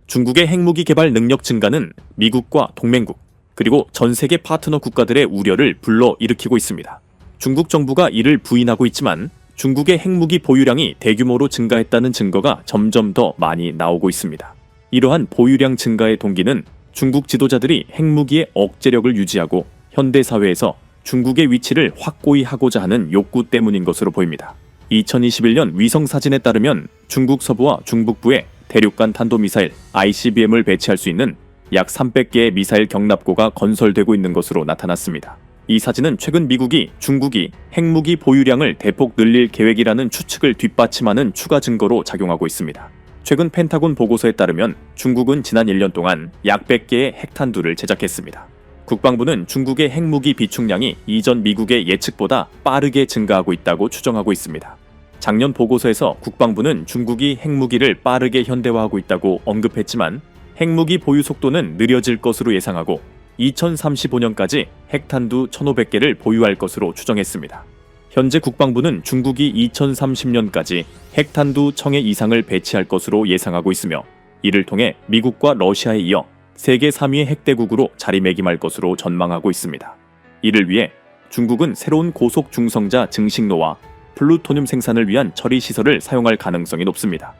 중국의 핵무기 개발 능력 증가는 미국과 동맹국, 그리고 전 세계 파트너 국가들의 우려를 불러일으키고 있습니다. 중국 정부가 이를 부인하고 있지만 중국의 핵무기 보유량이 대규모로 증가했다는 증거가 점점 더 많이 나오고 있습니다. 이러한 보유량 증가의 동기는 중국 지도자들이 핵무기의 억제력을 유지하고 현대사회에서 중국의 위치를 확고히 하고자 하는 욕구 때문인 것으로 보입니다. 2021년 위성사진에 따르면 중국 서부와 중북부에 대륙간 탄도미사일 ICBM을 배치할 수 있는 약 300개의 미사일 경납고가 건설되고 있는 것으로 나타났습니다. 이 사진은 최근 미국이 중국이 핵무기 보유량을 대폭 늘릴 계획이라는 추측을 뒷받침하는 추가 증거로 작용하고 있습니다. 최근 펜타곤 보고서에 따르면 중국은 지난 1년 동안 약 100개의 핵탄두를 제작했습니다. 국방부는 중국의 핵무기 비축량이 이전 미국의 예측보다 빠르게 증가하고 있다고 추정하고 있습니다. 작년 보고서에서 국방부는 중국이 핵무기를 빠르게 현대화하고 있다고 언급했지만 핵무기 보유 속도는 느려질 것으로 예상하고 2035년까지 핵탄두 1,500개를 보유할 것으로 추정했습니다. 현재 국방부는 중국이 2030년까지 핵탄두 1,000개 이상을 배치할 것으로 예상하고 있으며 이를 통해 미국과 러시아에 이어 세계 3위의 핵대국으로 자리매김할 것으로 전망하고 있습니다. 이를 위해 중국은 새로운 고속 중성자 증식로와 플루토늄 생산을 위한 처리 시설을 사용할 가능성이 높습니다.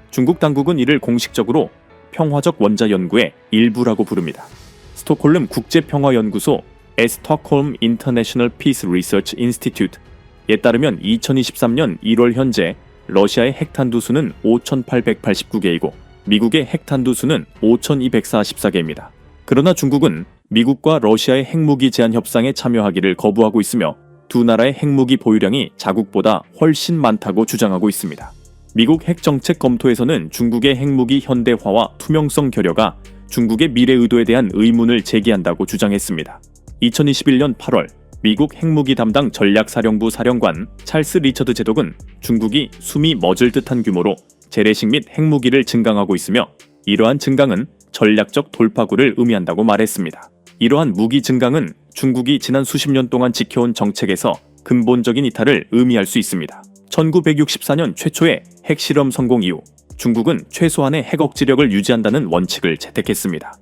중국 당국은 이를 공식적으로 평화적 원자 연구의 일부라고 부릅니다. 스톡홀름 국제평화연구소 Stockholm International Peace Research Institute에 따르면 2023년 1월 현재 러시아의 핵탄두 수는 5,889개이고 미국의 핵탄두 수는 5,244개입니다. 그러나 중국은 미국과 러시아의 핵무기 제한 협상에 참여하기를 거부하고 있으며 두 나라의 핵무기 보유량이 자국보다 훨씬 많다고 주장하고 있습니다. 미국 핵정책 검토에서는 중국의 핵무기 현대화와 투명성 결여가 중국의 미래 의도에 대한 의문을 제기한다고 주장했습니다. 2021년 8월 미국 핵무기 담당 전략사령부 사령관 찰스 리처드 제독은 중국이 숨이 멎을 듯한 규모로 재래식 및 핵무기를 증강하고 있으며 이러한 증강은 전략적 돌파구를 의미한다고 말했습니다. 이러한 무기 증강은 중국이 지난 수십 년 동안 지켜온 정책에서 근본적인 이탈을 의미할 수 있습니다. 1964년 최초의 핵실험 성공 이후 중국은 최소한의 핵 억지력을 유지한다는 원칙을 채택했습니다.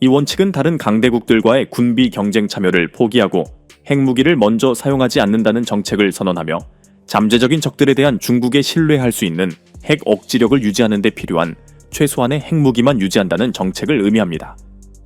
이 원칙은 다른 강대국들과의 군비 경쟁 참여를 포기하고 핵무기를 먼저 사용하지 않는다는 정책을 선언하며 잠재적인 적들에 대한 중국에 신뢰할 수 있는 핵 억지력을 유지하는 데 필요한 최소한의 핵무기만 유지한다는 정책을 의미합니다.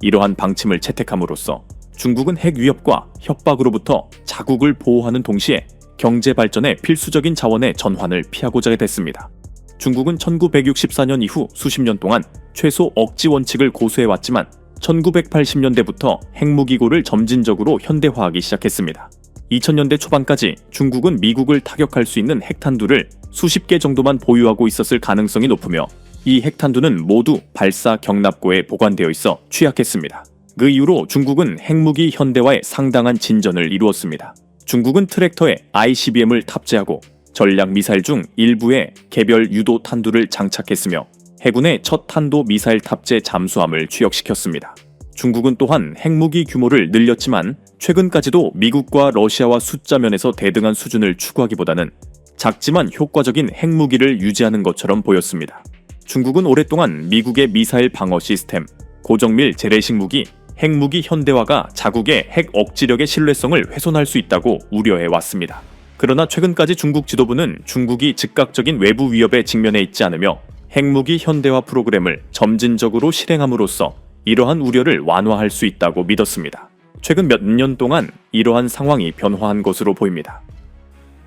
이러한 방침을 채택함으로써 중국은 핵 위협과 협박으로부터 자국을 보호하는 동시에 경제 발전의 필수적인 자원의 전환을 피하고자 됐습니다. 중국은 1964년 이후 수십 년 동안 최소 억지 원칙을 고수해왔지만 1980년대부터 핵무기고를 점진적으로 현대화하기 시작했습니다. 2000년대 초반까지 중국은 미국을 타격할 수 있는 핵탄두를 수십 개 정도만 보유하고 있었을 가능성이 높으며 이 핵탄두는 모두 발사 경납고에 보관되어 있어 취약했습니다. 그 이후로 중국은 핵무기 현대화에 상당한 진전을 이루었습니다. 중국은 트랙터에 ICBM을 탑재하고 전략 미사일 중 일부에 개별 유도 탄두를 장착했으며 해군의 첫 탄도 미사일 탑재 잠수함을 취역시켰습니다. 중국은 또한 핵무기 규모를 늘렸지만 최근까지도 미국과 러시아와 숫자 면에서 대등한 수준을 추구하기보다는 작지만 효과적인 핵무기를 유지하는 것처럼 보였습니다. 중국은 오랫동안 미국의 미사일 방어 시스템, 고정밀 재래식 무기, 핵무기 현대화가 자국의 핵 억지력의 신뢰성을 훼손할 수 있다고 우려해 왔습니다. 그러나 최근까지 중국 지도부는 중국이 즉각적인 외부 위협에 직면해 있지 않으며 핵무기 현대화 프로그램을 점진적으로 실행함으로써 이러한 우려를 완화할 수 있다고 믿었습니다. 최근 몇 년 동안 이러한 상황이 변화한 것으로 보입니다.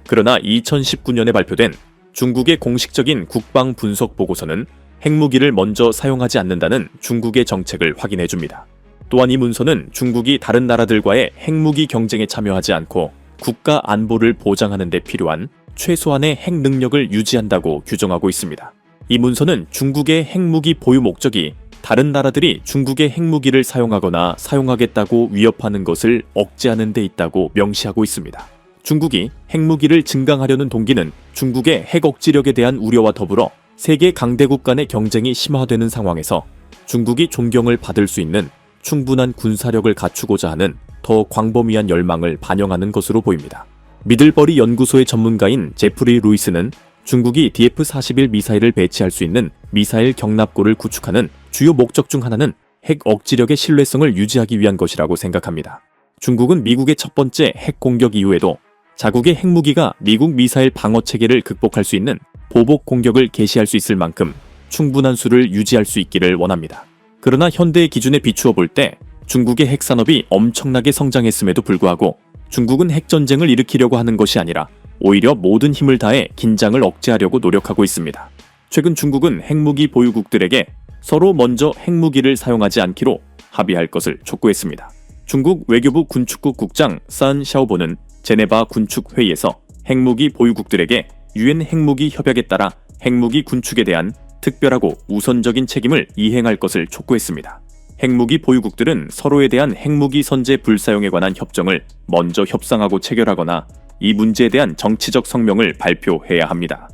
그러나 2019년에 발표된 중국의 공식적인 국방 분석 보고서는 핵무기를 먼저 사용하지 않는다는 중국의 정책을 확인해줍니다. 또한 이 문서는 중국이 다른 나라들과의 핵무기 경쟁에 참여하지 않고 국가 안보를 보장하는 데 필요한 최소한의 핵 능력을 유지한다고 규정하고 있습니다. 이 문서는 중국의 핵무기 보유 목적이 다른 나라들이 중국의 핵무기를 사용하거나 사용하겠다고 위협하는 것을 억제하는 데 있다고 명시하고 있습니다. 중국이 핵무기를 증강하려는 동기는 중국의 핵 억지력에 대한 우려와 더불어 세계 강대국 간의 경쟁이 심화되는 상황에서 중국이 존경을 받을 수 있는 충분한 군사력을 갖추고자 하는 더 광범위한 열망을 반영하는 것으로 보입니다. 미들버리 연구소의 전문가인 제프리 루이스는 중국이 DF-41 미사일을 배치할 수 있는 미사일 경납고를 구축하는 주요 목적 중 하나는 핵 억지력의 신뢰성을 유지하기 위한 것이라고 생각합니다. 중국은 미국의 첫 번째 핵 공격 이후에도 자국의 핵무기가 미국 미사일 방어 체계를 극복할 수 있는 보복 공격을 개시할 수 있을 만큼 충분한 수를 유지할 수 있기를 원합니다. 그러나 현대의 기준에 비추어 볼 때 중국의 핵 산업이 엄청나게 성장했음에도 불구하고 중국은 핵전쟁을 일으키려고 하는 것이 아니라 오히려 모든 힘을 다해 긴장을 억제하려고 노력하고 있습니다. 최근 중국은 핵무기 보유국들에게 서로 먼저 핵무기를 사용하지 않기로 합의할 것을 촉구했습니다. 중국 외교부 군축국 국장 산 샤오보는 제네바 군축회의에서 핵무기 보유국들에게 유엔 핵무기 협약에 따라 핵무기 군축에 대한 특별하고 우선적인 책임을 이행할 것을 촉구했습니다. 핵무기 보유국들은 서로에 대한 핵무기 선제 불사용에 관한 협정을 먼저 협상하고 체결하거나 이 문제에 대한 정치적 성명을 발표해야 합니다.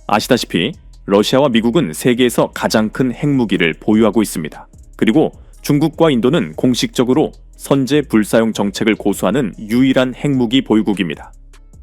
아시다시피 러시아와 미국은 세계에서 가장 큰 핵무기를 보유하고 있습니다. 그리고 중국과 인도는 공식적으로 선제 불사용 정책을 고수하는 유일한 핵무기 보유국입니다.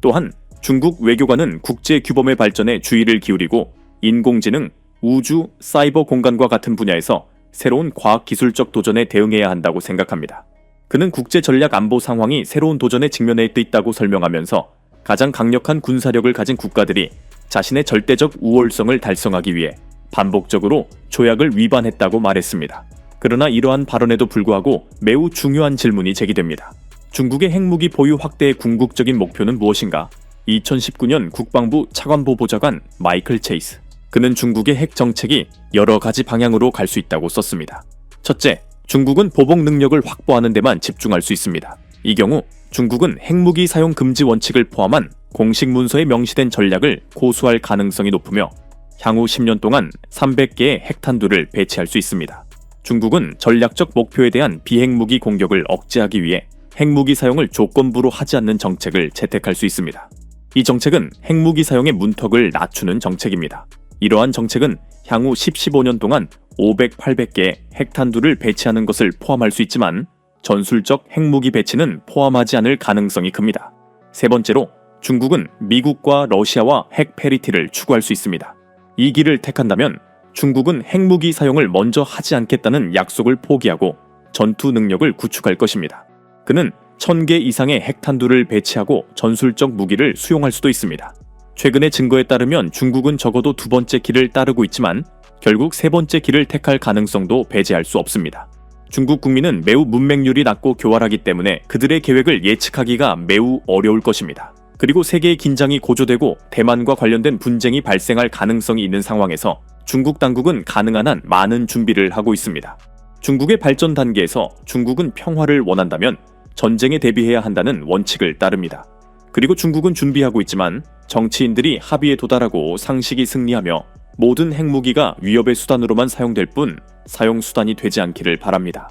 또한 중국 외교관은 국제 규범의 발전에 주의를 기울이고 인공지능, 우주, 사이버 공간과 같은 분야에서 새로운 과학기술적 도전에 대응해야 한다고 생각합니다. 그는 국제 전략 안보 상황이 새로운 도전에 직면해 있다고 설명하면서 가장 강력한 군사력을 가진 국가들이 자신의 절대적 우월성을 달성하기 위해 반복적으로 조약을 위반했다고 말했습니다. 그러나 이러한 발언에도 불구하고 매우 중요한 질문이 제기됩니다. 중국의 핵무기 보유 확대의 궁극적인 목표는 무엇인가? 2019년 국방부 차관보 보좌관 마이클 체이스. 그는 중국의 핵 정책이 여러 가지 방향으로 갈 수 있다고 썼습니다. 첫째, 중국은 보복 능력을 확보하는 데만 집중할 수 있습니다. 이 경우 중국은 핵무기 사용 금지 원칙을 포함한 공식 문서에 명시된 전략을 고수할 가능성이 높으며 향후 10년 동안 300개의 핵탄두를 배치할 수 있습니다. 중국은 전략적 목표에 대한 비핵무기 공격을 억제하기 위해 핵무기 사용을 조건부로 하지 않는 정책을 채택할 수 있습니다. 이 정책은 핵무기 사용의 문턱을 낮추는 정책입니다. 이러한 정책은 향후 10-15년 동안 500, 800개의 핵탄두를 배치하는 것을 포함할 수 있지만 전술적 핵무기 배치는 포함하지 않을 가능성이 큽니다. 세 번째로 중국은 미국과 러시아와 핵 패리티를 추구할 수 있습니다. 이 길을 택한다면 중국은 핵무기 사용을 먼저 하지 않겠다는 약속을 포기하고 전투 능력을 구축할 것입니다. 그는 1000개 이상의 핵탄두를 배치하고 전술적 무기를 수용할 수도 있습니다. 최근의 증거에 따르면 중국은 적어도 두 번째 길을 따르고 있지만 결국 세 번째 길을 택할 가능성도 배제할 수 없습니다. 중국 국민은 매우 문맹률이 낮고 교활하기 때문에 그들의 계획을 예측하기가 매우 어려울 것입니다. 그리고 세계의 긴장이 고조되고 대만과 관련된 분쟁이 발생할 가능성이 있는 상황에서 중국 당국은 가능한 한 많은 준비를 하고 있습니다. 중국의 발전 단계에서 중국은 평화를 원한다면 전쟁에 대비해야 한다는 원칙을 따릅니다. 그리고 중국은 준비하고 있지만 정치인들이 합의에 도달하고 상식이 승리하며 모든 핵무기가 위협의 수단으로만 사용될 뿐 사용 수단이 되지 않기를 바랍니다.